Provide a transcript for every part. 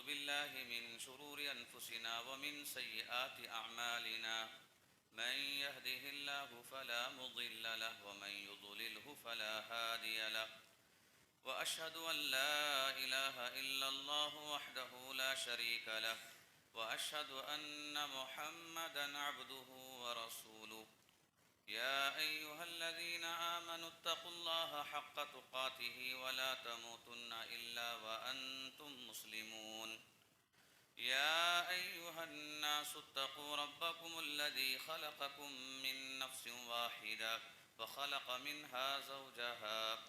بالله من شرور أنفسنا ومن سيئات أعمالنا من يهده الله فلا مضل له ومن يضلله فلا هادي له وأشهد أن لا إله إلا الله وحده لا شريك له وأشهد أن محمدًا عبده ورسوله يا أيها الذين آمنوا اتقوا الله حق تقاته ولا تموتن إلا وأنتم مسلمون يا أيها الناس اتقوا ربكم الذي خلقكم من نفس واحدة وخلق منها زوجها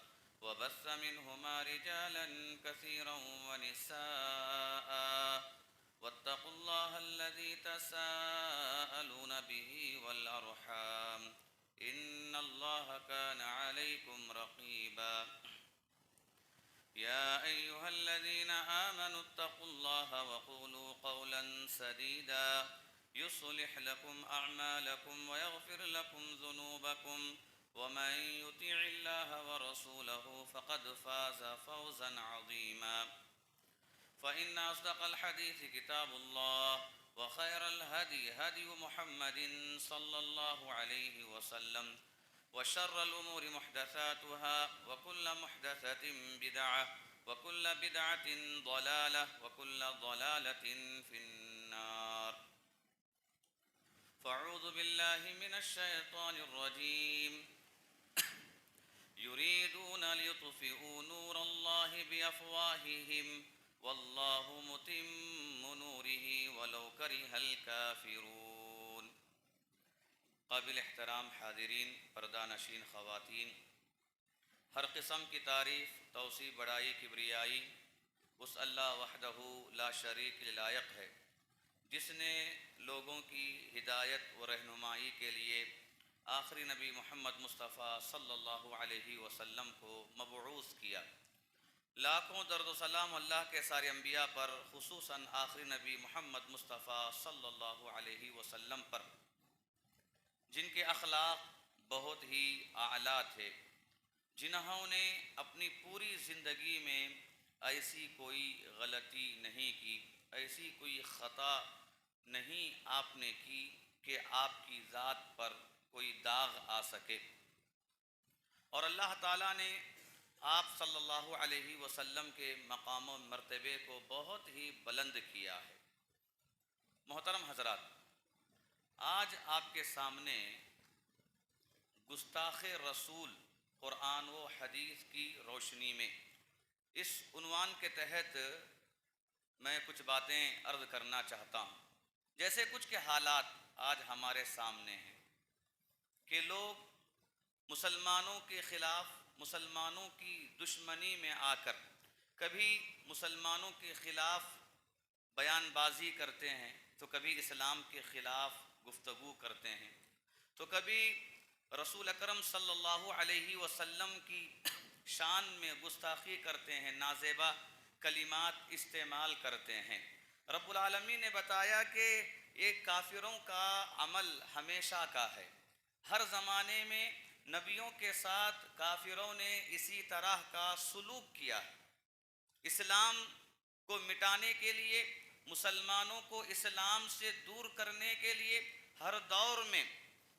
وبث منهما رجالا كثيرا ونساء واتقوا الله الذي تساءلون به والأرحام إن الله كان عليكم رقيبا يا أيها الذين آمنوا اتقوا الله وقولوا قولا سديدا يصلح لكم أعمالكم ويغفر لكم ذنوبكم ومن يطع الله ورسوله فقد فاز فوزا عظيما فإن أصدق الحديث كتاب الله وخير الهدي هدي محمد صلى الله عليه وسلم وشر الأمور محدثاتها وكل محدثة بدعة وكل بدعة ضلالة وكل ضلالة في النار فأعوذ بالله من الشيطان الرجيم يريدون ليطفئوا نور الله بأفواههم والله متم نوره ولو كره الكافرون قابل احترام حاضرین، پردہ نشین خواتین، ہر قسم کی تعریف، توصیف، بڑائی، کبریائی اس اللہ وحدہ لا شریک کے لائق ہے جس نے لوگوں کی ہدایت و رہنمائی کے لیے آخری نبی محمد مصطفیٰ صلی اللہ علیہ وسلم کو مبعوث کیا۔ لاکھوں درد و سلام اللہ کے سارے انبیاء پر، خصوصاً آخری نبی محمد مصطفیٰ صلی اللہ علیہ وسلم پر، جن کے اخلاق بہت ہی اعلیٰ تھے، جنہوں نے اپنی پوری زندگی میں ایسی کوئی غلطی نہیں کی، ایسی کوئی خطا نہیں آپ نے کی کہ آپ کی ذات پر کوئی داغ آ سکے، اور اللہ تعالیٰ نے آپ صلی اللہ علیہ وسلم کے مقام و مرتبے کو بہت ہی بلند کیا ہے۔ محترم حضرات، آج آپ کے سامنے گستاخ رسول قرآن و حدیث کی روشنی میں اس عنوان کے تحت میں کچھ باتیں عرض کرنا چاہتا ہوں۔ جیسے کچھ کے حالات آج ہمارے سامنے ہیں کہ لوگ مسلمانوں کے خلاف، مسلمانوں کی دشمنی میں آ کر کبھی مسلمانوں کے خلاف بیان بازی کرتے ہیں، تو کبھی اسلام کے خلاف گفتگو کرتے ہیں، تو کبھی رسول اکرم صلی اللہ علیہ وسلم کی شان میں گستاخی کرتے ہیں، نازیبا کلمات استعمال کرتے ہیں۔ رب العالمین نے بتایا کہ یہ کافروں کا عمل ہمیشہ کا ہے، ہر زمانے میں نبیوں کے ساتھ کافروں نے اسی طرح کا سلوک کیا ہے۔ اسلام کو مٹانے کے لیے، مسلمانوں کو اسلام سے دور کرنے کے لیے ہر دور میں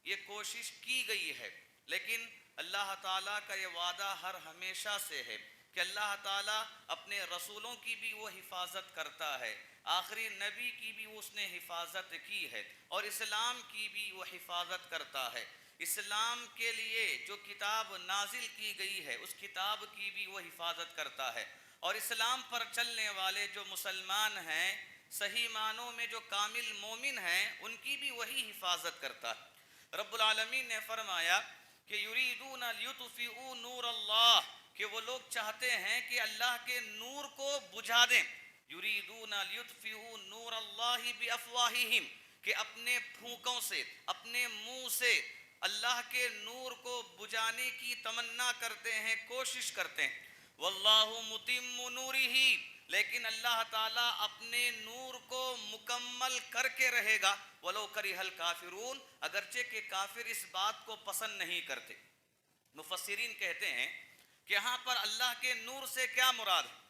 یہ کوشش کی گئی ہے، لیکن اللہ تعالیٰ کا یہ وعدہ ہر ہمیشہ سے ہے کہ اللہ تعالیٰ اپنے رسولوں کی بھی وہ حفاظت کرتا ہے، آخری نبی کی بھی اس نے حفاظت کی ہے، اور اسلام کی بھی وہ حفاظت کرتا ہے۔ اسلام کے لیے جو کتاب نازل کی گئی ہے اس کتاب کی بھی وہ حفاظت کرتا ہے، اور اسلام پر چلنے والے جو مسلمان ہیں، صحیح معنوں میں جو کامل مومن ہیں، ان کی بھی وہی حفاظت کرتا ہے۔ رب العالمین نے فرمایا کہ یریدون لیطفئوا نور اللہ، کہ وہ لوگ چاہتے ہیں کہ اللہ کے نور کو بجھا دیں۔ یریدون لیطفئوا نور اللہ بافواہہم، کہ اپنے پھونکوں سے، اپنے منہ سے اللہ کے نور کو بجھانے کی تمنا کرتے ہیں، کوشش کرتے ہیں۔ واللہ متم نورہ، لیکن اللہ تعالیٰ اپنے نور کو مکمل کر کے رہے گا، ولو کرہ الکافرون، اگرچہ کہ کافر اس بات کو پسند نہیں کرتے۔ مفسرین کہتے ہیں کہ یہاں پر اللہ کے نور سے کیا مراد ہے؟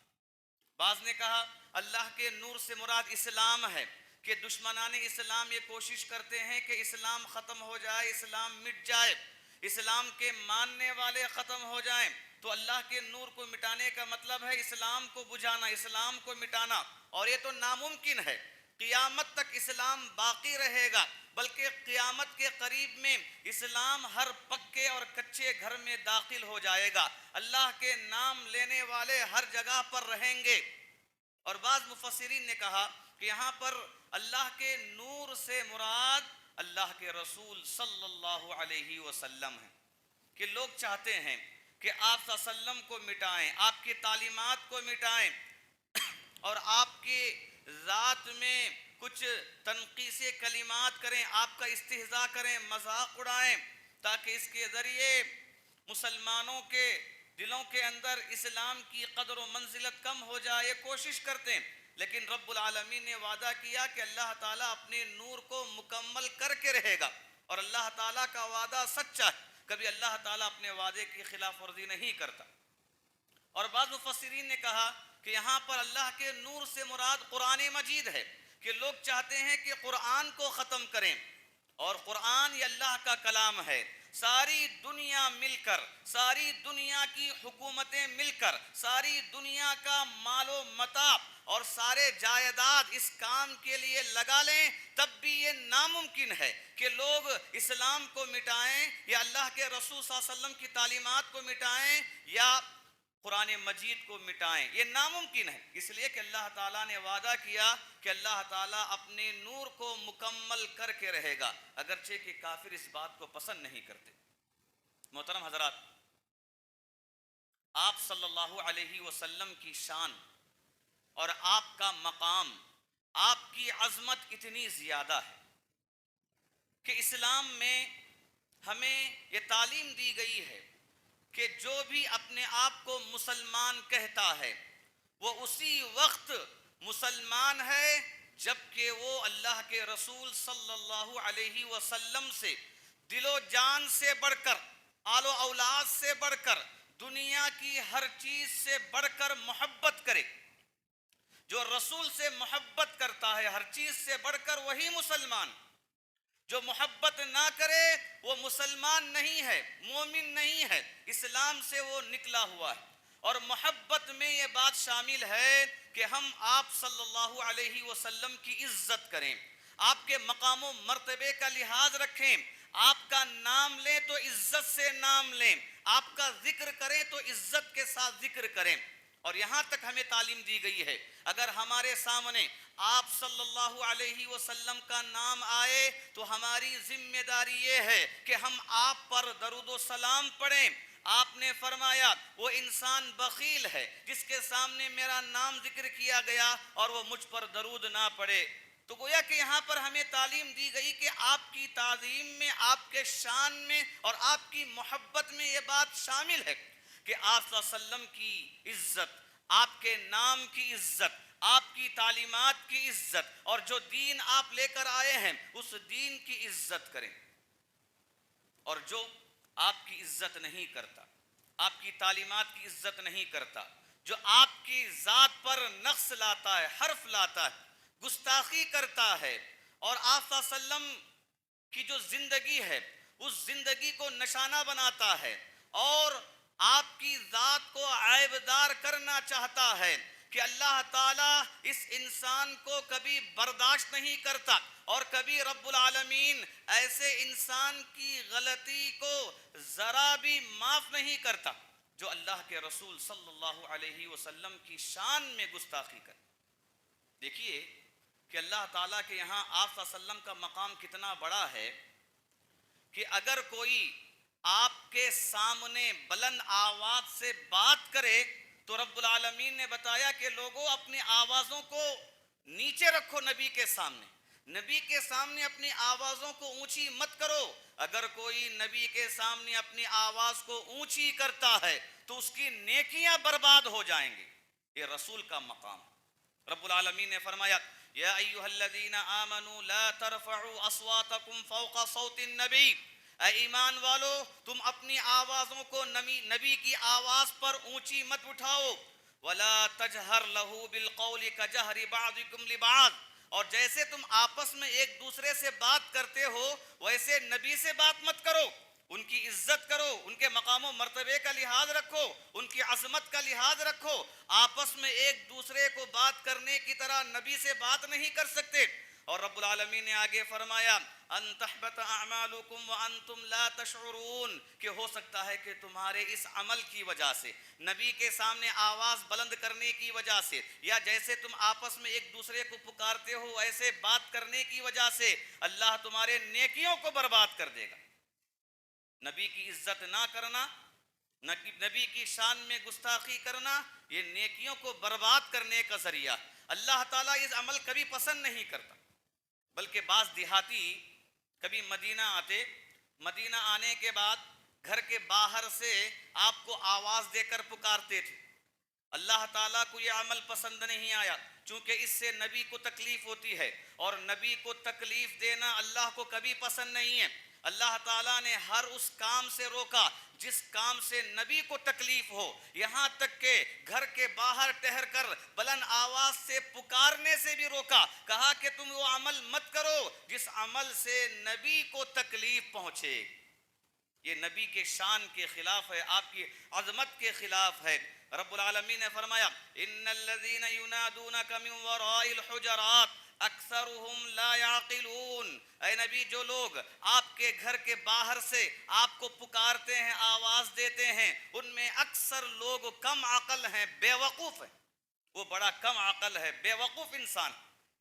بعض نے کہا اللہ کے نور سے مراد اسلام ہے کہ دشمنان اسلام یہ کوشش کرتے ہیں کہ اسلام ختم ہو جائے، اسلام مٹ جائے، اسلام کے ماننے والے ختم ہو جائیں، تو اللہ کے نور کو مٹانے کا مطلب ہے اسلام کو بجھانا، اسلام کو مٹانا، اور یہ تو ناممکن ہے۔ قیامت تک اسلام باقی رہے گا، بلکہ قیامت کے قریب میں اسلام ہر پکے اور کچے گھر میں داخل ہو جائے گا، اللہ کے نام لینے والے ہر جگہ پر رہیں گے۔ اور بعض مفسرین نے کہا کہ یہاں پر اللہ کے نور سے مراد اللہ کے رسول صلی اللہ علیہ وسلم ہے، کہ لوگ چاہتے ہیں کہ آپ صلی اللہ علیہ وسلم کو مٹائیں، آپ کی تعلیمات کو مٹائیں، اور آپ کی ذات میں کچھ تنقیص کلمات کریں، آپ کا استہزاء کریں، مذاق اڑائیں، تاکہ اس کے ذریعے مسلمانوں کے دلوں کے اندر اسلام کی قدر و منزلت کم ہو جائے، یہ کوشش کرتے ہیں۔ لیکن رب العالمین نے وعدہ کیا کہ اللہ تعالیٰ اپنے نور کو مکمل کر کے رہے گا، اور اللہ تعالیٰ کا وعدہ سچا ہے، کبھی اللہ تعالیٰ اپنے وعدے کی خلاف ورزی نہیں کرتا۔ اور بعض مفسرین نے کہا کہ یہاں پر اللہ کے نور سے مراد قرآن مجید ہے، کہ لوگ چاہتے ہیں کہ قرآن کو ختم کریں، اور قرآن یہ اللہ کا کلام ہے، ساری دنیا مل کر، ساری دنیا کی حکومتیں مل کر، ساری دنیا کا مال و متاع اور سارے جائیداد اس کام کے لیے لگا لیں، تب بھی یہ ناممکن ہے کہ لوگ اسلام کو مٹائیں، یا اللہ کے رسول صلی اللہ علیہ وسلم کی تعلیمات کو مٹائیں، یا قرآن مجید کو مٹائیں، یہ ناممکن ہے۔ اس لیے کہ اللہ تعالیٰ نے وعدہ کیا کہ اللہ تعالیٰ اپنے نور کو مکمل کر کے رہے گا، اگرچہ کہ کافر اس بات کو پسند نہیں کرتے۔ محترم حضرات، آپ صلی اللہ علیہ وسلم کی شان اور آپ کا مقام، آپ کی عظمت اتنی زیادہ ہے کہ اسلام میں ہمیں یہ تعلیم دی گئی ہے کہ جو بھی اپنے آپ کو مسلمان کہتا ہے وہ اسی وقت مسلمان ہے جبکہ وہ اللہ کے رسول صلی اللہ علیہ وسلم سے دل و جان سے بڑھ کر، آل و اولاد سے بڑھ کر، دنیا کی ہر چیز سے بڑھ کر محبت کرے۔ جو رسول سے محبت کرتا ہے ہر چیز سے بڑھ کر، وہی مسلمان۔ جو محبت نہ کرے وہ مسلمان نہیں ہے، مومن نہیں ہے، اسلام سے وہ نکلا ہوا ہے۔ اور محبت میں یہ بات شامل ہے کہ ہم آپ صلی اللہ علیہ وسلم کی عزت کریں، آپ کے مقام و مرتبے کا لحاظ رکھیں، آپ کا نام لیں تو عزت سے نام لیں، آپ کا ذکر کریں تو عزت کے ساتھ ذکر کریں۔ اور یہاں تک ہمیں تعلیم دی گئی ہے، اگر ہمارے سامنے آپ صلی اللہ علیہ وسلم کا نام آئے تو ہماری ذمہ داری یہ ہے کہ ہم آپ پر درود و سلام پڑھیں۔ آپ نے فرمایا وہ انسان بخیل ہے جس کے سامنے میرا نام ذکر کیا گیا اور وہ مجھ پر درود نہ پڑھے۔ تو گویا کہ یہاں پر ہمیں تعلیم دی گئی کہ آپ کی تعظیم میں، آپ کے شان میں اور آپ کی محبت میں یہ بات شامل ہے کہ آپ صلی اللہ علیہ وسلم کی عزت، آپ کے نام کی عزت، آپ کی تعلیمات کی عزت، اور جو دین آپ لے کر آئے ہیں اس دین کی عزت کریں۔ اور جو آپ کی عزت نہیں کرتا، آپ کی تعلیمات کی عزت نہیں کرتا، جو آپ کی ذات پر نقص لاتا ہے، حرف لاتا ہے، گستاخی کرتا ہے، اور آپ صلی اللہ علیہ وسلم کی جو زندگی ہے اس زندگی کو نشانہ بناتا ہے، اور آپ کی ذات کو عیبدار کرنا چاہتا ہے، کہ اللہ تعالیٰ اس انسان کو کبھی برداشت نہیں کرتا، اور کبھی رب العالمین ایسے انسان کی غلطی کو ذرا بھی معاف نہیں کرتا جو اللہ کے رسول صلی اللہ علیہ وسلم کی شان میں گستاخی کرے۔ دیکھیے کہ اللہ تعالیٰ کے یہاں آپ صلی اللہ علیہ وسلم کا مقام کتنا بڑا ہے کہ اگر کوئی آپ کے سامنے بلند آواز سے بات کرے تو رب العالمین نے بتایا کہ لوگوں اپنی آوازوں کو نیچے رکھو، نبی کے سامنے، نبی کے سامنے اپنی آوازوں کو اونچی مت کرو۔ اگر کوئی نبی کے سامنے اپنی آواز کو اونچی کرتا ہے تو اس کی نیکیاں برباد ہو جائیں گی۔ یہ رسول کا مقام۔ رب العالمین نے فرمایا یا ایھا الذین آمنوا لا ترفعوا اصواتکم فوق صوت النبی، اے ایمان والو تم اپنی آوازوں کو نبی کی آواز پر اونچی مت اٹھاؤ۔ ولا تجہر لہ بالقول کجہر بعضکم لبعض، اور جیسے تم آپس میں ایک دوسرے سے بات کرتے ہو ویسے نبی سے بات مت کرو، ان کی عزت کرو، ان کے مقام و مرتبے کا لحاظ رکھو، ان کی عظمت کا لحاظ رکھو، آپس میں ایک دوسرے کو بات کرنے کی طرح نبی سے بات نہیں کر سکتے۔ اور رب العالمین نے آگے فرمایا ان تحبط اعمالکم وانتم لا تشعرون، کہ ہو سکتا ہے کہ تمہارے اس عمل کی وجہ سے، نبی کے سامنے آواز بلند کرنے کی وجہ سے، یا جیسے تم آپس میں ایک دوسرے کو پکارتے ہو ایسے بات کرنے کی وجہ سے، اللہ تمہارے نیکیوں کو برباد کر دے گا۔ نبی کی عزت نہ کرنا، نبی کی شان میں گستاخی کرنا، یہ نیکیوں کو برباد کرنے کا ذریعہ۔ اللہ تعالیٰ اس عمل کبھی پسند نہیں کرتا، بلکہ بعض دیہاتی کبھی مدینہ آتے، مدینہ آنے کے بعد گھر کے باہر سے آپ کو آواز دے کر پکارتے تھے۔ اللہ تعالیٰ کو یہ عمل پسند نہیں آیا، چونکہ اس سے نبی کو تکلیف ہوتی ہے، اور نبی کو تکلیف دینا اللہ کو کبھی پسند نہیں ہے۔ اللہ تعالیٰ نے ہر اس کام سے روکا جس کام سے نبی کو تکلیف ہو، یہاں تک کہ گھر کے باہر ٹہر کر بلند آواز سے پکارنے سے بھی روکا، کہا کہ تم وہ عمل مت کرو جس عمل سے نبی کو تکلیف پہنچے۔ یہ نبی کے شان کے خلاف ہے، آپ کی عظمت کے خلاف ہے۔ رب العالمین نے فرمایا ان الذین ینادونک من وراء الحجرات اکثرهم لا يعقلون، اے نبی جو لوگ آپ کے گھر کے باہر سے آپ کو پکارتے ہیں، آواز دیتے ہیں، ان میں اکثر لوگ کم عقل ہیں، بے وقوف ہیں۔ وہ بڑا کم عقل ہے، بے وقوف انسان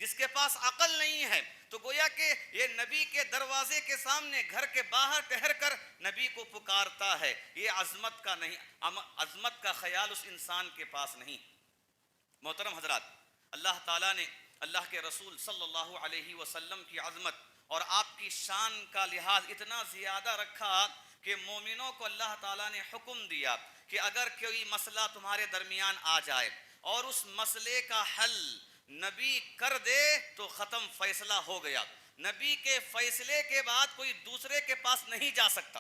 جس کے پاس عقل نہیں ہے۔ تو گویا کہ یہ نبی کے دروازے کے سامنے گھر کے باہر ٹہر کر نبی کو پکارتا ہے، یہ عظمت کا نہیں، عظمت کا خیال اس انسان کے پاس نہیں۔ محترم حضرات، اللہ تعالیٰ نے اللہ کے رسول صلی اللہ علیہ وسلم کی عظمت اور آپ کی شان کا لحاظ اتنا زیادہ رکھا کہ مومنوں کو اللہ تعالیٰ نے حکم دیا کہ اگر کوئی مسئلہ تمہارے درمیان آ جائے اور اس مسئلے کا حل نبی کر دے تو ختم، فیصلہ ہو گیا۔ نبی کے فیصلے کے بعد کوئی دوسرے کے پاس نہیں جا سکتا۔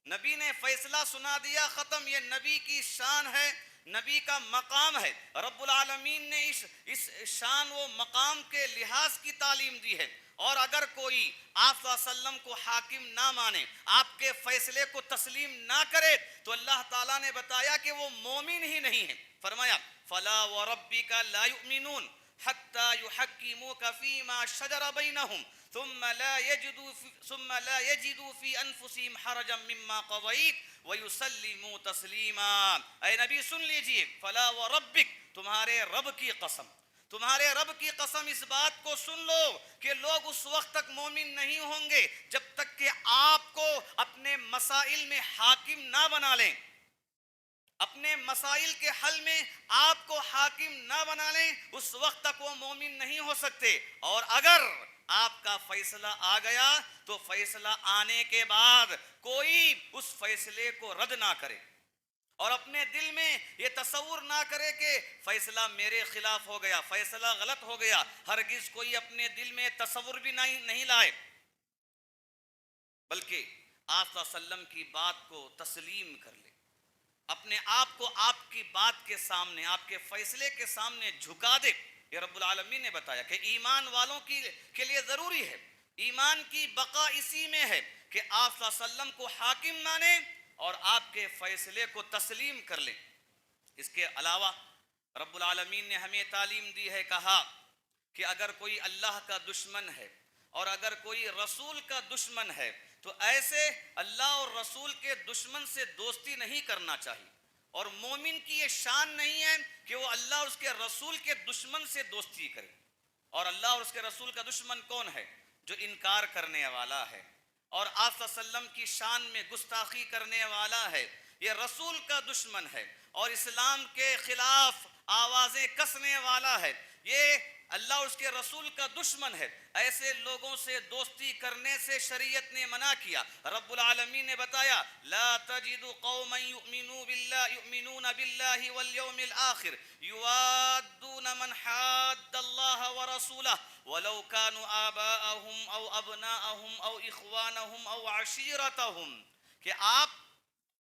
نبی نے فیصلہ سنا دیا، ختم۔ یہ نبی کی شان ہے، نبی کا مقام ہے۔ رب العالمین نے اس شان و مقام کے لحاظ کی تعلیم دی ہے، اور اگر کوئی آپ صلی اللہ علیہ وسلم کو حاکم نہ مانے، آپ کے فیصلے کو تسلیم نہ کرے، تو اللہ تعالیٰ نے بتایا کہ وہ مومن ہی نہیں ہے۔ فرمایا فلا وربک لا یؤمنون حتی یحکموک فیما شجر بینہم ثم لا یجدوا فی انفسہم حرجا مما قضیت ویسلموا تسلیما۔ اے نبی سن لیجئے، فلا وربک، تمہارے رب کی قسم، تمہارے رب کی قسم، اس بات کو سن لو کہ لوگ اس وقت تک مومن نہیں ہوں گے جب تک کہ آپ کو اپنے مسائل میں حاکم نہ بنا لیں، اپنے مسائل کے حل میں آپ کو حاکم نہ بنا لیں، اس وقت تک وہ مومن نہیں ہو سکتے۔ اور اگر آپ کا فیصلہ آ گیا تو فیصلہ آنے کے بعد کوئی اس فیصلے کو رد نہ کرے، اور اپنے دل میں یہ تصور نہ کرے کہ فیصلہ میرے خلاف ہو گیا، فیصلہ غلط ہو گیا۔ ہرگز کوئی اپنے دل میں تصور بھی نہیں لائے، بلکہ آپ صلی اللہ علیہ وسلم کی بات کو تسلیم کر لے، اپنے آپ کو آپ کی بات کے سامنے، آپ کے فیصلے کے سامنے جھکا دے۔ یہ رب العالمین نے بتایا کہ ایمان والوں کے لیے ضروری ہے، ایمان کی بقا اسی میں ہے کہ آپ صلی اللہ علیہ وسلم کو حاکم مانیں اور آپ کے فیصلے کو تسلیم کر لیں۔ اس کے علاوہ رب العالمین نے ہمیں تعلیم دی ہے، کہا کہ اگر کوئی اللہ کا دشمن ہے اور اگر کوئی رسول کا دشمن ہے تو ایسے اللہ اور رسول کے دشمن سے دوستی نہیں کرنا چاہیے، اور مومن کی یہ شان نہیں ہے کہ وہ اللہ اور اس کے رسول کے دشمن سے دوستی کرے۔ اور اللہ اور اس کے رسول کا دشمن کون ہے؟ جو انکار کرنے والا ہے اور آپ صلی اللہ علیہ وسلم کی شان میں گستاخی کرنے والا ہے، یہ رسول کا دشمن ہے اور اسلام کے خلاف آوازیں کسنے والا ہے، یہ اللہ اور اس کے رسول کا دشمن ہے۔ ایسے لوگوں سے دوستی کرنے سے شریعت نے منع کیا۔ رب العالمین نے بتایا لا تجد قوما یؤمنون باللہ والیوم الآخر یوادون من حاد اللہ ورسولہ ولو كانوا آباءهم او ابناءهم او اخوانهم او عشیرتهم، کہ آپ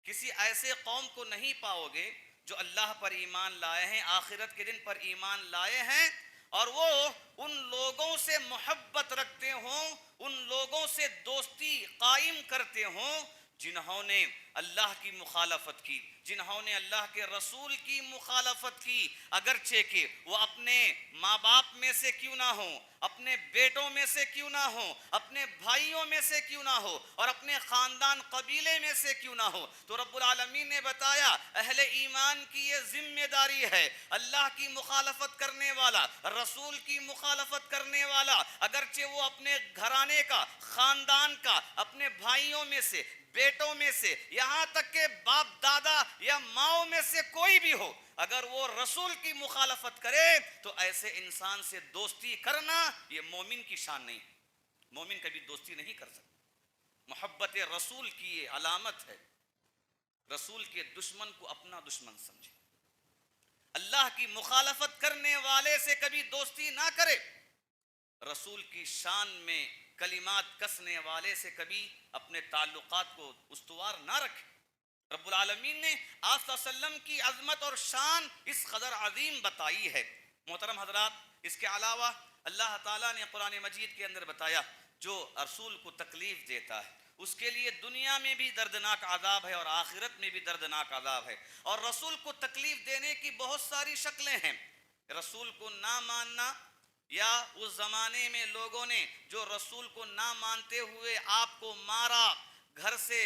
کسی ایسے قوم کو نہیں پاؤ گے جو اللہ پر ایمان لائے ہیں، آخرت کے دن پر ایمان لائے ہیں، اور وہ ان لوگوں سے محبت رکھتے ہوں، ان لوگوں سے دوستی قائم کرتے ہوں جنہوں نے اللہ کی مخالفت کی، جنہوں نے اللہ کے رسول کی مخالفت کی، اگرچہ کہ وہ اپنے ماں باپ میں سے کیوں نہ ہوں، اپنے بیٹوں میں سے کیوں نہ ہوں، اپنے بھائیوں میں سے کیوں نہ ہو، اور اپنے خاندان قبیلے میں سے کیوں نہ ہو۔ تو رب العالمین نے بتایا اہل ایمان کی یہ ذمہ داری ہے، اللہ کی مخالفت کرنے والا، رسول کی مخالفت کرنے والا، اگرچہ وہ اپنے گھرانے کا، خاندان کا، اپنے بھائیوں میں سے، بیٹوں میں سے، یہاں تک کہ باپ دادا یا ماؤں میں سے کوئی بھی ہو، اگر وہ رسول کی مخالفت کرے تو ایسے انسان سے دوستی کرنا یہ مومن کی شان نہیں ہے۔ مومن کبھی دوستی نہیں کر سکتا۔ محبت رسول کی یہ علامت ہے، رسول کے دشمن کو اپنا دشمن سمجھے، اللہ کی مخالفت کرنے والے سے کبھی دوستی نہ کرے، رسول کی شان میں کلمات کسنے والے سے کبھی اپنے تعلقات کو استوار نہ رکھے۔ رب العالمین نے آپ صلی اللہ علیہ وسلم کی عظمت اور شان اس قدر عظیم بتائی ہے۔ محترم حضرات، اس کے علاوہ اللہ تعالیٰ نے قرآن مجید کے اندر بتایا جو رسول کو تکلیف دیتا ہے اس کے لیے دنیا میں بھی دردناک عذاب ہے اور آخرت میں بھی دردناک عذاب ہے۔ اور رسول کو تکلیف دینے کی بہت ساری شکلیں ہیں۔ رسول کو نہ ماننا، یا اس زمانے میں لوگوں نے جو رسول کو نہ مانتے ہوئے آپ کو مارا، گھر سے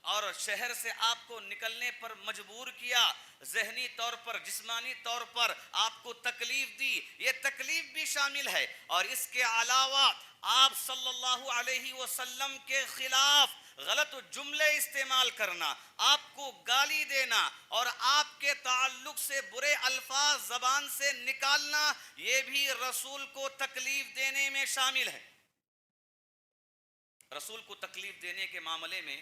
اور شہر سے آپ کو نکلنے پر مجبور کیا، ذہنی طور پر، جسمانی طور پر آپ کو تکلیف دی، یہ تکلیف بھی شامل ہے۔ اور اس کے علاوہ آپ صلی اللہ علیہ وسلم کے خلاف غلط جملے استعمال کرنا، آپ کو گالی دینا اور آپ کے تعلق سے برے الفاظ زبان سے نکالنا، یہ بھی رسول کو تکلیف دینے میں شامل ہے۔ رسول کو تکلیف دینے کے معاملے میں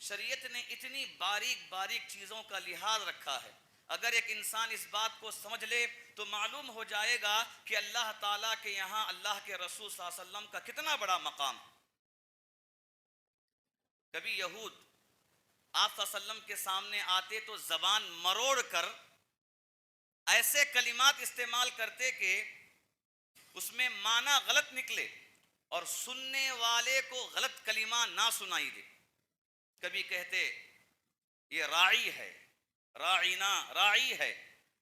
شریعت نے اتنی باریک باریک چیزوں کا لحاظ رکھا ہے، اگر ایک انسان اس بات کو سمجھ لے تو معلوم ہو جائے گا کہ اللہ تعالیٰ کے یہاں اللہ کے رسول صلی اللہ علیہ وسلم کا کتنا بڑا مقام۔ کبھی یہود آپ صلی اللہ علیہ وسلم کے سامنے آتے تو زبان مروڑ کر ایسے کلمات استعمال کرتے کہ اس میں معنی غلط نکلے اور سننے والے کو غلط کلمہ نہ سنائی دے۔ کبھی کہتے یہ راعی ہے، راعینا، راعی ہے،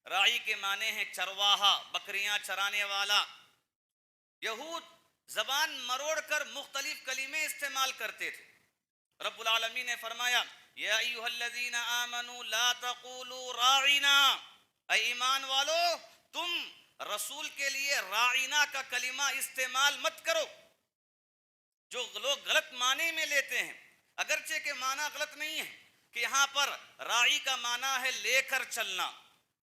راعی کے معنی ہے چرواہا، بکریاں چرانے والا۔ یہود زبان مروڑ کر مختلف کلمے استعمال کرتے تھے۔ رب العالمین نے فرمایا یا ایھا الذین آمنوا لا تقولوا راعینا، اے ایمان والو تم رسول کے لیے راعینا کا کلمہ استعمال مت کرو، جو لوگ غلط معنی میں لیتے ہیں، اگرچہ کہ معنی غلط نہیں ہے کہ یہاں پر راعی کا معنی ہے لے کر چلنا،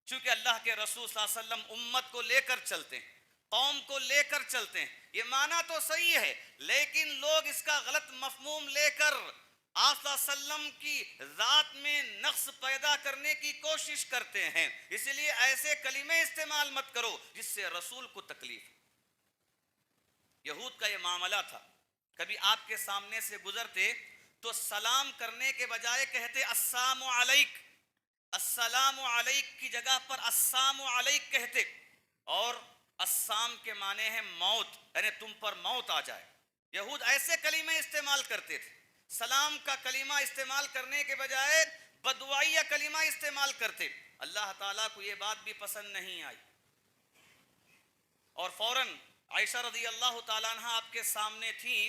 چونکہ اللہ کے رسول صلی اللہ علیہ وسلم امت کو لے کر چلتے ہیں، قوم کو لے کر چلتے ہیں، یہ معنی تو صحیح ہے، لیکن لوگ اس کا غلط مفہوم لے کر آپ صلی اللہ علیہ وسلم کی ذات میں نقص پیدا کرنے کی کوشش کرتے ہیں۔ اس لیے ایسے کلمے استعمال مت کرو جس سے رسول کو تکلیف۔ یہود کا یہ معاملہ تھا، کبھی آپ کے سامنے سے گزرتے تو سلام کرنے کے بجائے کہتے السلام علیک، السلام علیک کی جگہ پر السلام علیک کہتے، اور السلام کے معنی ہے موت، یعنی تم پر موت آ جائے۔ یہود ایسے کلمے استعمال کرتے تھے، سلام کا کلمہ استعمال کرنے کے بجائے بدعائیہ کلمہ استعمال کرتے۔ اللہ تعالیٰ کو یہ بات بھی پسند نہیں آئی اور فوراً عائشہ رضی اللہ تعالیٰ عنہ آپ کے سامنے تھیں،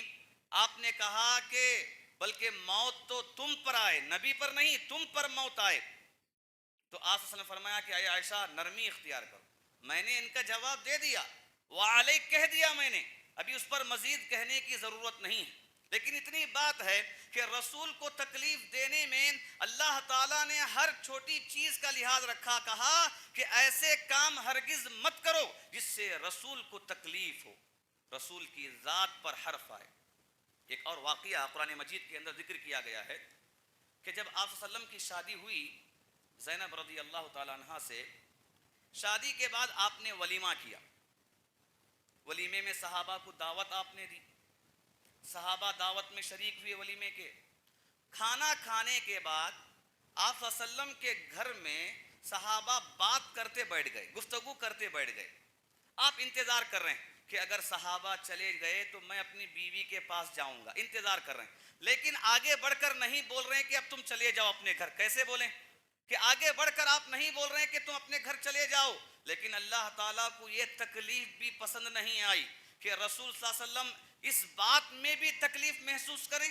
آپ نے کہا کہ بلکہ موت تو تم پر آئے، نبی پر نہیں، تم پر موت آئے۔ تو آپ صلی اللہ علیہ وسلم نے فرمایا کہ اے عائشہ نرمی اختیار کرو، میں نے ان کا جواب دے دیا، وعلیک کہہ دیا میں نے، ابھی اس پر مزید کہنے کی ضرورت نہیں ہے۔ لیکن اتنی بات ہے کہ رسول کو تکلیف دینے میں اللہ تعالیٰ نے ہر چھوٹی چیز کا لحاظ رکھا، کہا کہ ایسے کام ہرگز مت کرو جس سے رسول کو تکلیف ہو، رسول کی ذات پر حرف آئے۔ ایک اور واقعہ قرآن مجید کے اندر ذکر کیا گیا ہے کہ جب آپ صلی اللہ علیہ وسلم کی شادی ہوئی زینب رضی اللہ تعالیٰ عنہ سے، شادی کے بعد آپ نے ولیمہ کیا، ولیمے میں صحابہ کو دعوت آپ نے دی، صحابہ دعوت میں شریک ہوئے ولیمے کے۔ کھانا کھانے کے بعد آپ صلی اللہ علیہ وسلم کے گھر میں صحابہ بات کرتے بیٹھ گئے، گفتگو کرتے بیٹھ گئے. آپ انتظار کر رہے ہیں کہ اگر صحابہ چلے گئے تو میں اپنی بیوی کے پاس جاؤں گا، انتظار کر رہے ہیں. لیکن آگے بڑھ کر نہیں بول رہے ہیں کہ اب تم چلے جاؤ اپنے گھر. کیسے بولیں کہ آگے بڑھ کر آپ نہیں بول رہے ہیں کہ تم اپنے گھر چلے جاؤ. لیکن اللہ تعالیٰ کو یہ تکلیف بھی پسند نہیں آئی کہ رسول صلی اللہ علیہ وسلم اس بات میں بھی تکلیف محسوس کریں،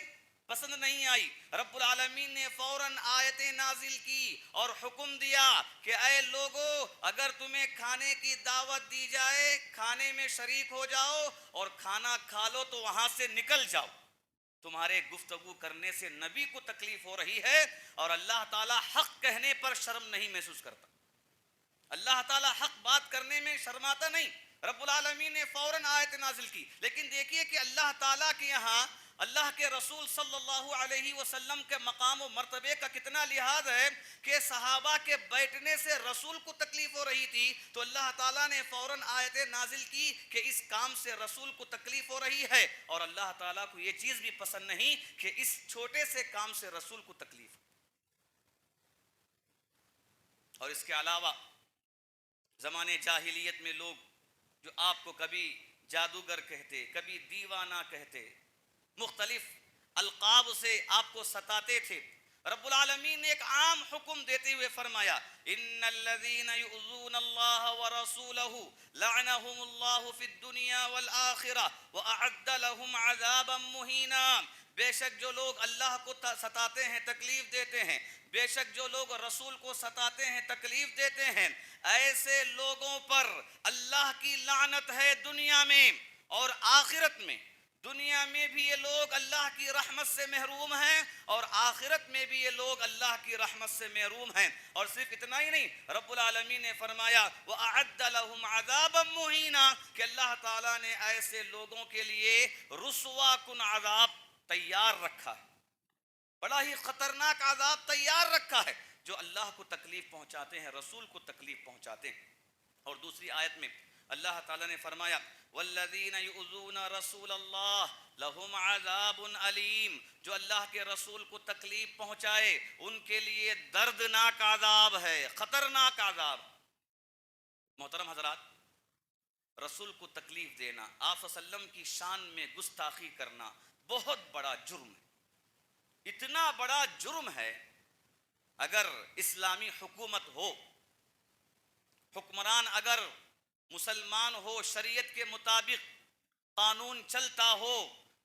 پسند نہیں آئی. رب العالمین نے فوراً آیتیں نازل کی اور حکم دیا کہ اے لوگو، اگر تمہیں کھانے کی دعوت دی جائے کھانے میں شریک ہو جاؤ، اور کھانا کھا لو تو وہاں سے نکل جاؤ. تمہارے گفتگو کرنے سے نبی کو تکلیف ہو رہی ہے، اور اللہ تعالیٰ حق کہنے پر شرم نہیں محسوس کرتا. اللہ تعالیٰ حق بات کرنے میں شرماتا نہیں. رب العالمین نے فوراً آیت نازل کی. لیکن دیکھیے کہ اللہ تعالیٰ کے یہاں اللہ کے رسول صلی اللہ علیہ وسلم کے مقام و مرتبے کا کتنا لحاظ ہے کہ صحابہ کے بیٹھنے سے رسول کو تکلیف ہو رہی تھی تو اللہ تعالیٰ نے فوراً آیت نازل کی کہ اس کام سے رسول کو تکلیف ہو رہی ہے، اور اللہ تعالیٰ کو یہ چیز بھی پسند نہیں کہ اس چھوٹے سے کام سے رسول کو تکلیف ہو. اور اس کے علاوہ زمانے جاہلیت میں لوگ جو آپ کو کبھی جادوگر کہتے، کبھی دیوانہ کہتے، مختلف القاب سے آپ کو ستاتے تھے. رب العالمین نے ایک عام حکم دیتے ہوئے فرمایا ان الذين يؤذون الله ورسوله لعنهم الله في الدنيا والآخرة واعد لهم عذابا مهينا. بے شک جو لوگ اللہ کو ستاتے ہیں، تکلیف دیتے ہیں، بے شک جو لوگ رسول کو ستاتے ہیں، تکلیف دیتے ہیں، ایسے لوگوں پر اللہ کی لعنت ہے دنیا میں اور آخرت میں. دنیا میں بھی یہ لوگ اللہ کی رحمت سے محروم ہیں اور آخرت میں بھی یہ لوگ اللہ کی رحمت سے محروم ہیں. اور صرف اتنا ہی نہیں، رب العالمین نے فرمایا وَأَعَدَّ لَهُمْ عَذَابًا مُهِينًا کہ اللہ تعالیٰ نے ایسے لوگوں کے لیے رسوا کن عذاب تیار رکھا ہے، بڑا ہی خطرناک عذاب تیار رکھا ہے جو اللہ کو تکلیف پہنچاتے ہیں، رسول کو تکلیف پہنچاتے ہیں. اور دوسری آیت میں اللہ تعالیٰ نے فرمایا والذین یؤذون رسول اللہ لہم عذاب علیم. جو اللہ کے رسول کو تکلیف پہنچائے ان کے لیے دردناک عذاب ہے، خطرناک عذاب. محترم حضرات، رسول کو تکلیف دینا، آپ صلی اللہ علیہ وسلم کی شان میں گستاخی کرنا بہت بڑا جرم ہے. اتنا بڑا جرم ہے اگر اسلامی حکومت ہو، حکمران اگر مسلمان ہو، شریعت کے مطابق قانون چلتا ہو،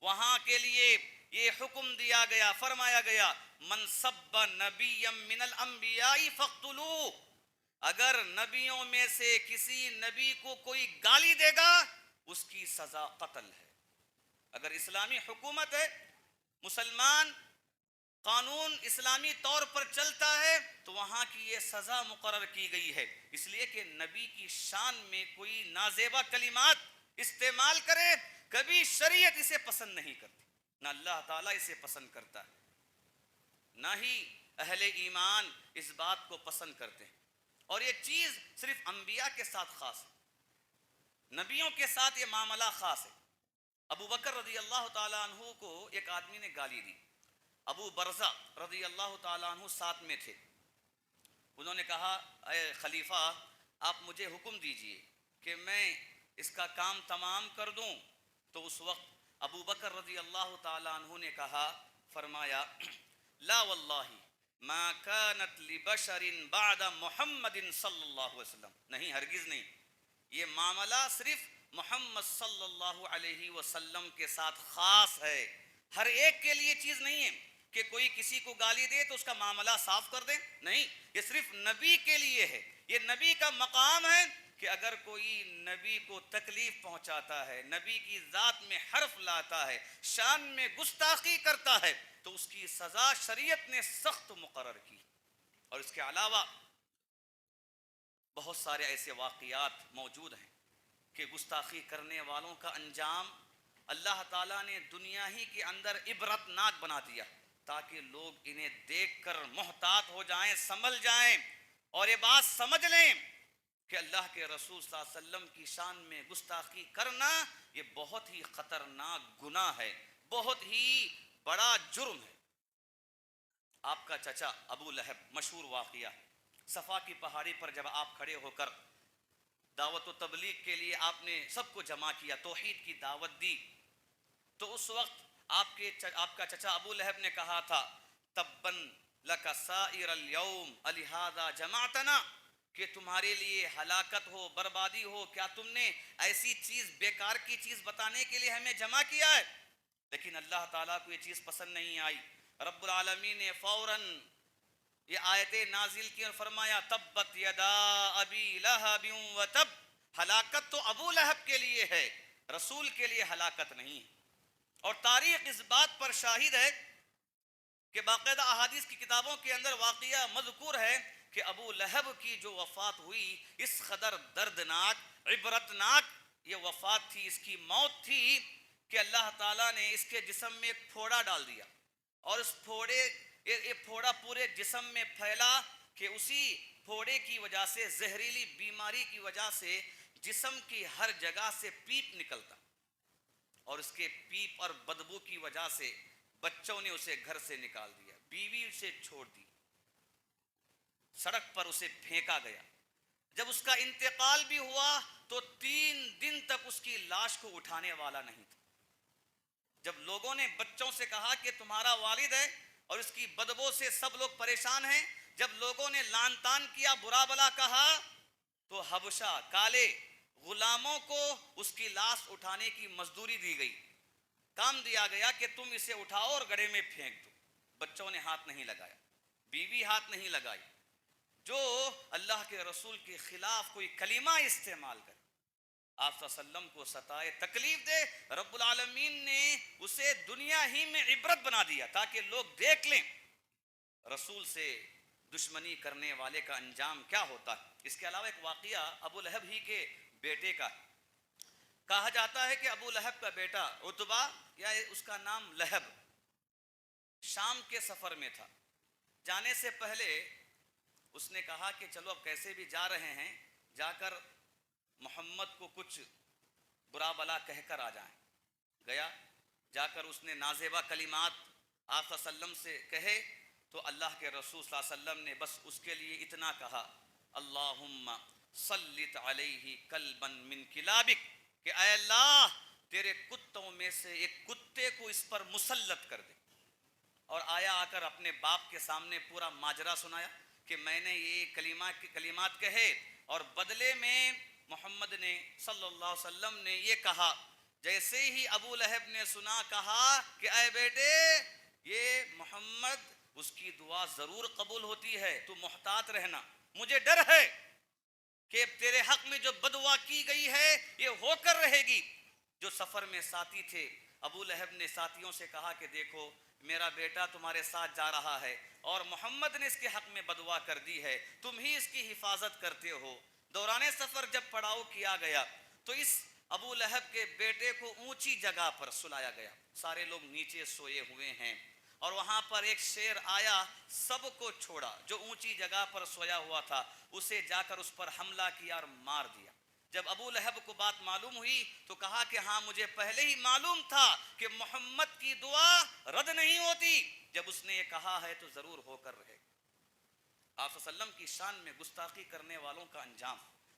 وہاں کے لیے یہ حکم دیا گیا، فرمایا گیا من سب نبی من الانبیاء فاقتلوہ. اگر نبیوں میں سے کسی نبی کو کوئی گالی دے گا اس کی سزا قتل ہے. اگر اسلامی حکومت ہے، مسلمان قانون اسلامی طور پر چلتا ہے تو وہاں کی یہ سزا مقرر کی گئی ہے، اس لیے کہ نبی کی شان میں کوئی نازیبا کلمات استعمال کرے کبھی شریعت اسے پسند نہیں کرتی، نہ اللہ تعالیٰ اسے پسند کرتا ہے، نہ ہی اہل ایمان اس بات کو پسند کرتے ہیں. اور یہ چیز صرف انبیاء کے ساتھ خاص ہے، نبیوں کے ساتھ یہ معاملہ خاص ہے. ابو بکر رضی اللہ تعالیٰ عنہ کو ایک آدمی نے گالی دی. ابو برزہ رضی اللہ تعالیٰ عنہ ساتھ میں تھے. انہوں نے کہا اے خلیفہ آپ مجھے حکم دیجئے کہ میں اس کا کام تمام کر دوں. تو اس وقت ابو بکر رضی اللہ تعالیٰ عنہ نے کہا، فرمایا لا واللہ ما كانت لبشر بعد محمد صلی اللہ علیہ وسلم. نہیں، ہرگز نہیں، یہ معاملہ صرف محمد صلی اللہ علیہ وسلم کے ساتھ خاص ہے، ہر ایک کے لیے چیز نہیں ہے کہ کوئی کسی کو گالی دے تو اس کا معاملہ صاف کر دے. نہیں، یہ صرف نبی کے لیے ہے. یہ نبی کا مقام ہے کہ اگر کوئی نبی کو تکلیف پہنچاتا ہے، نبی کی ذات میں حرف لاتا ہے، شان میں گستاخی کرتا ہے تو اس کی سزا شریعت نے سخت مقرر کی. اور اس کے علاوہ بہت سارے ایسے واقعات موجود ہیں کہ گستاخی کرنے والوں کا انجام اللہ تعالیٰ نے دنیا ہی کے اندر عبرت ناک بنا دیا تاکہ لوگ انہیں دیکھ کر محتاط ہو جائیں، سنبھل جائیں اور یہ بات سمجھ لیں کہ اللہ کے رسول صلی اللہ علیہ وسلم کی شان میں گستاخی کرنا یہ بہت ہی خطرناک گناہ ہے، بہت ہی بڑا جرم ہے. آپ کا چچا ابو لہب، مشہور واقعہ، صفا کی پہاڑی پر جب آپ کھڑے ہو کر دعوت و تبلیغ کے لیے آپ نے سب کو جمع کیا، توحید کی دعوت دی، تو اس وقت آپ کا چچا ابو لہب نے کہا تھا تبن لک سائر الیوم الہذا جمعتنا، کہ تمہارے لیے ہلاکت ہو، بربادی ہو، کیا تم نے ایسی چیز، بیکار کی چیز بتانے کے لیے ہمیں جمع کیا ہے؟ لیکن اللہ تعالیٰ کو یہ چیز پسند نہیں آئی۔ رب العالمین نے فوراً یہ آیتیں نازل کی اور فرمایا تبت یدا ابی لہب و تب، ہلاکت تو ابو لہب کے لیے ہے، رسول کے لیے ہلاکت نہیں ہے۔ اور تاریخ اس بات پر شاہد ہے کہ باقاعدہ احادیث کی کتابوں کے اندر واقعہ مذکور ہے کہ ابو لہب کی جو وفات ہوئی، اس قدر دردناک، عبرتناک یہ وفات تھی، اس کی موت تھی کہ اللہ تعالیٰ نے اس کے جسم میں ایک پھوڑا ڈال دیا، اور اس پھوڑا پورے جسم میں پھیلا کہ اسی پھوڑے کی وجہ سے، زہریلی بیماری کی وجہ سے جسم کی ہر جگہ سے پیپ نکلتا، اور اس کے پیپ اور بدبو کی وجہ سے بچوں نے اسے گھر سے نکال دیا، بیوی اسے چھوڑ دی، سڑک پر اسے پھینکا گیا۔ جب اس کا انتقال بھی ہوا تو 3 دن تک اس کی لاش کو اٹھانے والا نہیں تھا۔ جب لوگوں نے بچوں سے کہا کہ تمہارا والد ہے اور اس کی بدبو سے سب لوگ پریشان ہیں، جب لوگوں نے لان تان کیا، برا بلا کہا، تو حبشہ کالے غلاموں کو اس کی لاش اٹھانے کی مزدوری دی گئی، کام دیا گیا کہ تم اسے اٹھاؤ اور گڑھے میں پھینک دو۔ بچوں نے ہاتھ نہیں لگایا، بیوی ہاتھ نہیں لگائی۔ جو اللہ کے رسول کے خلاف کوئی کلمہ استعمال کرے، آپ صلی اللہ علیہ وسلم کو ستائے، تکلیف دے، رب العالمین نے اسے دنیا ہی میں عبرت بنا دیا تاکہ لوگ دیکھ لیں رسول سے دشمنی کرنے والے کا انجام کیا ہوتا ہے۔ اس کے علاوہ ایک واقعہ ابو لہب ہی کے بیٹے کا، کہا جاتا ہے کہ ابو لہب کا بیٹا عتبہ، یا اس کا نام لہب، شام کے سفر میں تھا۔ جانے سے پہلے اس نے کہا کہ چلو اب کیسے بھی جا رہے ہیں، جا کر محمد کو کچھ برا بلا کہہ کر آ جائیں۔ گیا، جا کر اس نے نازیبہ کلمات آپ صلی اللہ علیہ وسلم سے کہے، تو اللہ کے رسول صلی اللہ علیہ وسلم نے بس اس کے لیے اتنا کہا اللہم سلط علیہ کلبا من کلابک، کہ اے اللہ تیرے کتوں میں سے ایک کتے کو اس پر مسلط کر دے۔ اور آیا آ کر اپنے باپ کے سامنے پورا ماجرا سنایا کہ میں نے یہ کلمات کہے، اور بدلے میں محمد نے صلی اللہ علیہ وسلم نے یہ کہا۔ جیسے ہی ابو لہب نے سنا، کہا کہ اے بیٹے، یہ محمد، اس کی دعا ضرور قبول ہوتی ہے، تو محتاط رہنا، مجھے ڈر ہے کہ تیرے حق میں جو بدعا کی گئی ہے یہ ہو کر رہے گی۔ جو سفر میں ساتھی تھے، ابو لہب نے ساتھیوں سے کہا کہ دیکھو میرا بیٹا تمہارے ساتھ جا رہا ہے اور محمد نے اس کے حق میں بدعا کر دی ہے، تم ہی اس کی حفاظت کرتے ہو۔ دوران سفر جب پڑاؤ کیا گیا تو اس ابو لہب کے بیٹے کو اونچی جگہ پر سلایا گیا، سارے لوگ نیچے سوئے ہوئے ہیں، اور وہاں پر ایک شیر آیا، سب کو چھوڑا، جو اونچی جگہ پر سویا ہوا تھا اسے جا کر اس پر حملہ کیا اور مار دیا۔ جب ابو لہب کو بات معلوم ہوئی تو کہا کہ ہاں مجھے پہلے ہی معلوم تھا کہ محمد کی دعا رد نہیں ہوتی، جب اس نے یہ کہا ہے تو ضرور ہو کر رہے۔ آپ صلی اللہ علیہ وسلم کی شان میں گستاخی کرنے والوں کا انجام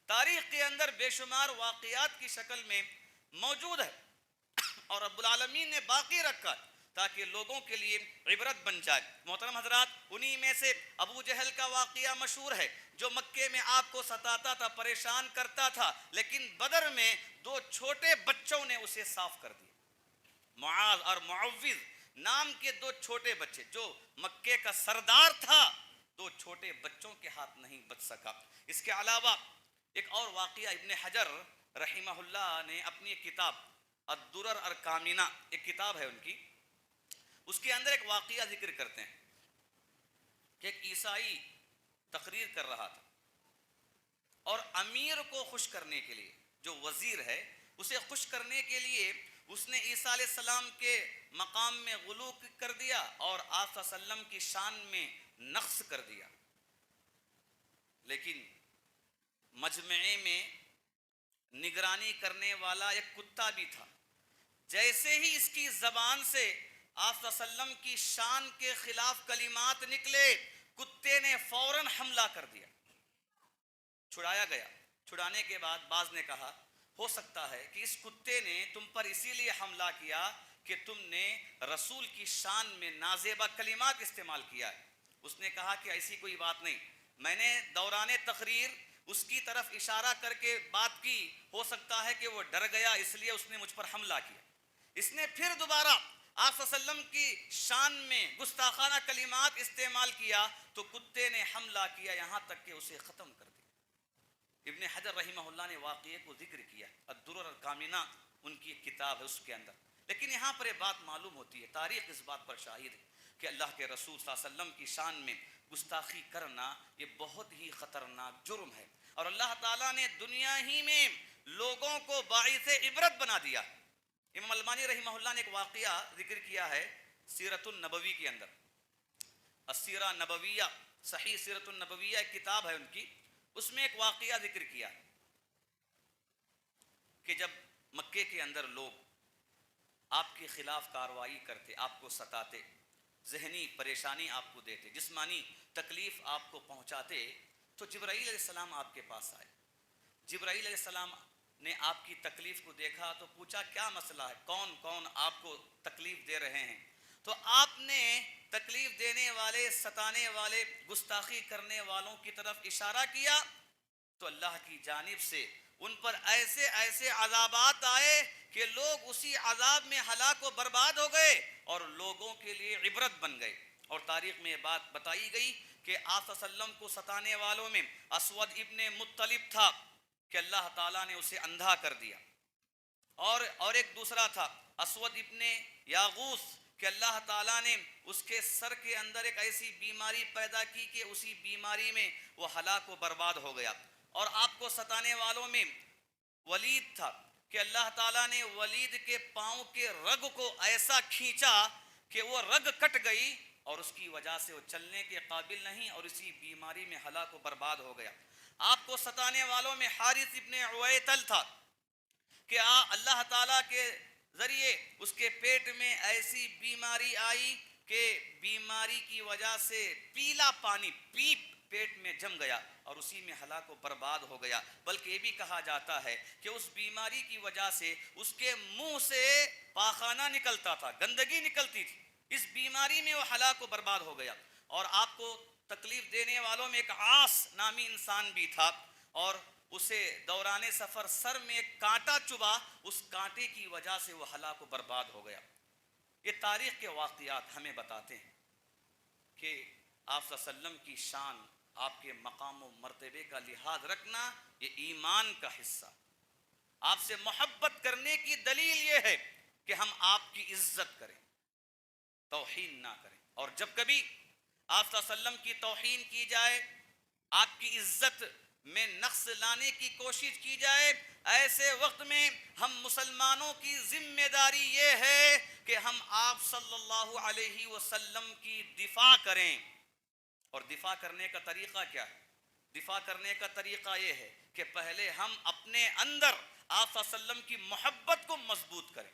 تاریخ کے اندر بے شمار واقعات کی شکل میں موجود ہے، اور رب العالمین نے باقی رکھا تاکہ لوگوں کے لیے عبرت بن جائے۔ محترم حضرات، انہی میں سے ابو جہل کا واقعہ مشہور ہے، جو مکے میں آپ کو ستاتا تھا، پریشان کرتا تھا، لیکن بدر میں 2 چھوٹے بچوں نے اسے صاف کر دیا۔ معاذ اور معوذ نام کے 2 چھوٹے بچے، جو مکے کا سردار تھا، 2 چھوٹے بچوں کے ہاتھ نہیں بچ سکا۔ اس کے علاوہ ایک اور واقعہ ابن حجر رحمہ اللہ نے اپنی کتاب الدرر الکامنہ، ایک کتاب ہے ان کی، اس کے اندر ایک واقعہ ذکر کرتے ہیں کہ ایک عیسائی تقریر کر رہا تھا، اور امیر کو خوش کرنے کے لیے، جو وزیر ہے اسے خوش کرنے کے لیے اس نے عیسیٰ علیہ السلام کے مقام میں غلو کر دیا اور آپ صلی اللہ علیہ وسلم کی شان میں نقص کر دیا۔ لیکن مجمعے میں نگرانی کرنے والا ایک کتا بھی تھا، جیسے ہی اس کی زبان سے آپ صلی اللہ علیہ وسلم کی شان کے خلاف کلمات نکلے، کتے نے فوراً حملہ کر دیا، چھڑایا گیا۔ چھڑانے کے بعد بعض نے کہا ہو سکتا ہے کہ اس کتے نے تم پر اسی لیے حملہ کیا کہ تم نے رسول کی شان میں نازیبہ کلمات استعمال کیا ہے۔ اس نے کہا کہ ایسی کوئی بات نہیں، میں نے دوران تقریر اس کی طرف اشارہ کر کے بات کی، ہو سکتا ہے کہ وہ ڈر گیا اس لیے اس نے مجھ پر حملہ کیا۔ اس نے پھر دوبارہ آپ صلی اللہ علیہ وسلم کی شان میں گستاخانہ کلمات استعمال کیا تو کتے نے حملہ کیا، یہاں تک کہ اسے ختم کر دیا۔ ابن حجر رحمہ اللہ نے واقعے کو ذکر کیا، الدرر الکامنہ ان کی ایک کتاب ہے اس کے اندر۔ لیکن یہاں پر ایک بات معلوم ہوتی ہے، تاریخ اس بات پر شاہد ہے کہ اللہ کے رسول صلی اللہ علیہ وسلم کی شان میں گستاخی کرنا یہ بہت ہی خطرناک جرم ہے، اور اللہ تعالیٰ نے دنیا ہی میں لوگوں کو باعث عبرت بنا دیا۔ امام البانی رحمہ اللہ نے ایک واقعہ ذکر کیا ہے سیرت النبوی کے اندر، السیرہ نبویہ، صحیح سیرت النبویہ ایک کتاب ہے ان کی، اس میں ایک واقعہ ذکر کیا کہ جب مکے کے اندر لوگ آپ کے خلاف کارروائی کرتے، آپ کو ستاتے، ذہنی پریشانی آپ کو دیتے، جسمانی تکلیف آپ کو پہنچاتے، تو جبرائیل علیہ السلام آپ کے پاس آئے۔ جبرائیل علیہ السلام نے آپ کی تکلیف کو دیکھا تو پوچھا کیا مسئلہ ہے، کون کون آپ کو تکلیف دے رہے ہیں؟ تو آپ نے تکلیف دینے والے، ستانے والے، گستاخی کرنے والوں کی طرف اشارہ کیا تو اللہ کی جانب سے ان پر ایسے ایسے عذابات آئے کہ لوگ اسی عذاب میں ہلاک و برباد ہو گئے اور لوگوں کے لیے عبرت بن گئے۔ اور تاریخ میں یہ بات بتائی گئی کہ آپ صلی اللہ علیہ وسلم کو ستانے والوں میں اسود ابن مطلب تھا کہ اللہ تعالیٰ نے اسے اندھا کر دیا، اور ایک دوسرا تھا اسود ابن یاغوث کہ اللہ تعالیٰ نے اس کے سر کے اندر ایک ایسی بیماری پیدا کی کہ اسی بیماری میں وہ ہلاک و برباد ہو گیا۔ اور آپ کو ستانے والوں میں ولید تھا کہ اللہ تعالیٰ نے ولید کے پاؤں کے رگ کو ایسا کھینچا کہ وہ رگ کٹ گئی اور اس کی وجہ سے وہ چلنے کے قابل نہیں اور اسی بیماری میں ہلاک و برباد ہو گیا۔ آپ کو ستانے والوں میں حارث ابن عویتل تھا کہ اللہ تعالیٰ کے ذریعے اس کے پیٹ میں ایسی بیماری آئی کہ بیماری کی وجہ سے پیلا پانی پیپ پیٹ میں جم گیا اور اسی میں ہلاک و برباد ہو گیا۔ بلکہ یہ بھی کہا جاتا ہے کہ اس بیماری کی وجہ سے اس کے منہ سے پاخانہ نکلتا تھا، گندگی نکلتی تھی، اس بیماری میں وہ ہلاک و برباد ہو گیا۔ اور آپ کو تکلیف دینے والوں میں ایک عاص نامی انسان بھی تھا اور اسے دوران سفر سر میں ایک کانٹا چبھا، اس کانٹے کی وجہ سے وہ ہلاک و برباد ہو گیا۔ یہ تاریخ کے واقعات ہمیں بتاتے ہیں کہ آپ صلی اللہ علیہ وسلم کی شان، آپ کے مقام و مرتبے کا لحاظ رکھنا یہ ایمان کا حصہ۔ آپ سے محبت کرنے کی دلیل یہ ہے کہ ہم آپ کی عزت کریں، توہین نہ کریں، اور جب کبھی آپ صلی اللہ علیہ وسلم کی توہین کی جائے، آپ کی عزت میں نقص لانے کی کوشش کی جائے، ایسے وقت میں ہم مسلمانوں کی ذمہ داری یہ ہے کہ ہم آپ صلی اللہ علیہ وسلم کی دفاع کریں۔ اور دفاع کرنے کا طریقہ کیا ہے؟ دفاع کرنے کا طریقہ یہ ہے کہ پہلے ہم اپنے اندر آپ صلی اللہ علیہ وسلم کی محبت کو مضبوط کریں،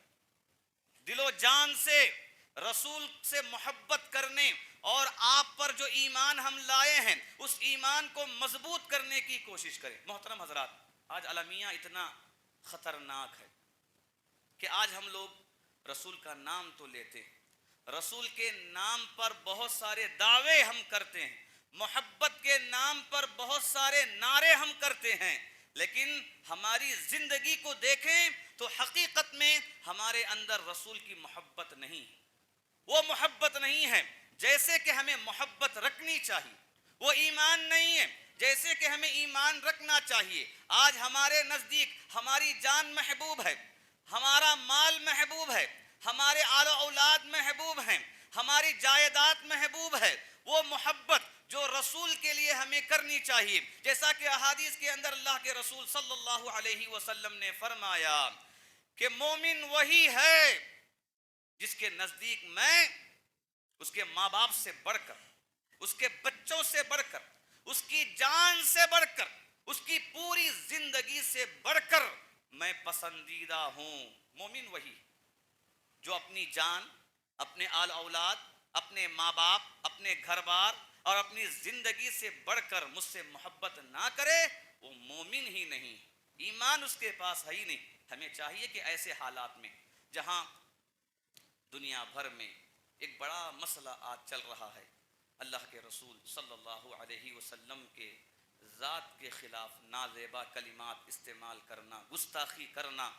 دل و جان سے رسول سے محبت کرنے اور آپ پر جو ایمان ہم لائے ہیں اس ایمان کو مضبوط کرنے کی کوشش کریں۔ محترم حضرات، آج المیہ اتنا خطرناک ہے کہ آج ہم لوگ رسول کا نام تو لیتے ہیں، رسول کے نام پر بہت سارے دعوے ہم کرتے ہیں، محبت کے نام پر بہت سارے نعرے ہم کرتے ہیں، لیکن ہماری زندگی کو دیکھیں تو حقیقت میں ہمارے اندر رسول کی محبت نہیں، وہ محبت نہیں ہے جیسے کہ ہمیں محبت رکھنی چاہیے، وہ ایمان نہیں ہے جیسے کہ ہمیں ایمان رکھنا چاہیے۔ آج ہمارے نزدیک ہماری جان محبوب ہے، ہمارا مال محبوب ہے، ہمارے آل و اولاد محبوب ہیں، ہماری جائیداد محبوب ہے، وہ محبت جو رسول کے لیے ہمیں کرنی چاہیے، جیسا کہ احادیث کے اندر اللہ کے رسول صلی اللہ علیہ وسلم نے فرمایا کہ مومن وہی ہے جس کے نزدیک میں اس کے ماں باپ سے بڑھ کر، اس کے بچوں سے بڑھ کر، اس کی جان سے بڑھ کر، اس کی پوری زندگی سے بڑھ کر میں پسندیدہ ہوں۔ مومن وہی جو اپنی جان، اپنے آل اولاد، اپنے ماں باپ، اپنے گھر بار اور اپنی زندگی سے بڑھ کر مجھ سے محبت نہ کرے وہ مومن ہی نہیں، ایمان اس کے پاس ہے ہی نہیں۔ ہمیں چاہیے کہ ایسے حالات میں جہاں دنیا بھر میں ایک بڑا مسئلہ آج چل رہا ہے، اللہ کے رسول صلی اللہ علیہ وسلم کے ذات کے خلاف نازیبا کلمات استعمال کرنا، گستاخی کرنا،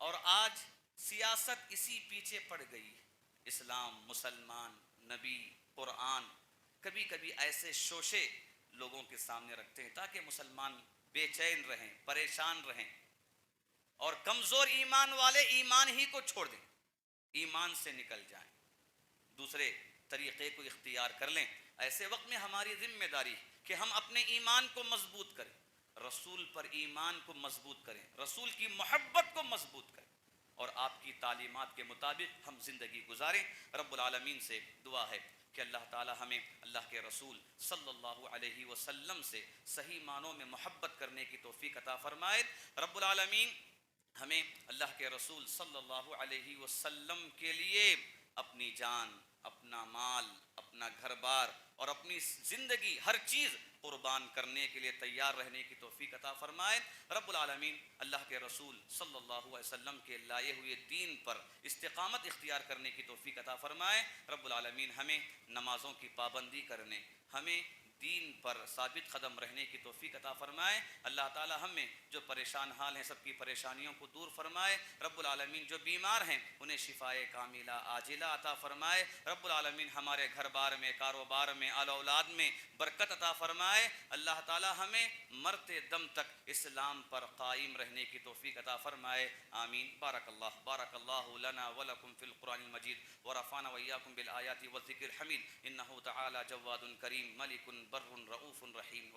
اور آج سیاست اسی پیچھے پڑ گئی۔ اسلام، مسلمان، نبی، قرآن کبھی کبھی ایسے شوشے لوگوں کے سامنے رکھتے ہیں تاکہ مسلمان بے چین رہیں، پریشان رہیں، اور کمزور ایمان والے ایمان ہی کو چھوڑ دیں، ایمان سے نکل جائیں، دوسرے طریقے کو اختیار کر لیں۔ ایسے وقت میں ہماری ذمہ داری کہ ہم اپنے ایمان کو مضبوط کریں، رسول پر ایمان کو مضبوط کریں، رسول کی محبت کو مضبوط کریں، اور آپ کی تعلیمات کے مطابق ہم زندگی گزاریں۔ رب العالمین سے دعا ہے کہ اللہ تعالی ہمیں اللہ کے رسول صلی اللہ علیہ وسلم سے صحیح معنوں میں محبت کرنے کی توفیق عطا فرمائے۔ رب العالمین ہمیں اللہ کے رسول صلی اللہ علیہ وسلم کے لیے اپنی جان، اپنا مال، اپنا گھر بار اور اپنی زندگی، ہر چیز قربان کرنے کے لیے تیار رہنے کی توفیق عطا فرمائے۔ رب العالمین اللہ کے رسول صلی اللہ علیہ وسلم کے لائے ہوئے دین پر استقامت اختیار کرنے کی توفیق عطا فرمائے۔ رب العالمین ہمیں نمازوں کی پابندی کرنے، ہمیں دین پر ثابت قدم رہنے کی توفیق عطا فرمائے۔ اللہ تعالی ہمیں جو پریشان حال ہیں سب کی پریشانیوں کو دور فرمائے۔ رب العالمین جو بیمار ہیں انہیں شفائے کاملہ عاجلہ عطا فرمائے۔ رب العالمین ہمارے گھر بار میں، کاروبار میں، آل اولاد میں برکت عطا فرمائے۔ اللہ تعالی ہمیں مرتے دم تک اسلام پر قائم رہنے کی توفیق عطا فرمائے۔ آمین۔ بارک اللہ لنا ولکم فی القرآن المجید ورفعنا وإياكم بالآیات والذکر الحمید، انہ تعالی جواد کریم ملک بر رؤوف رحیم۔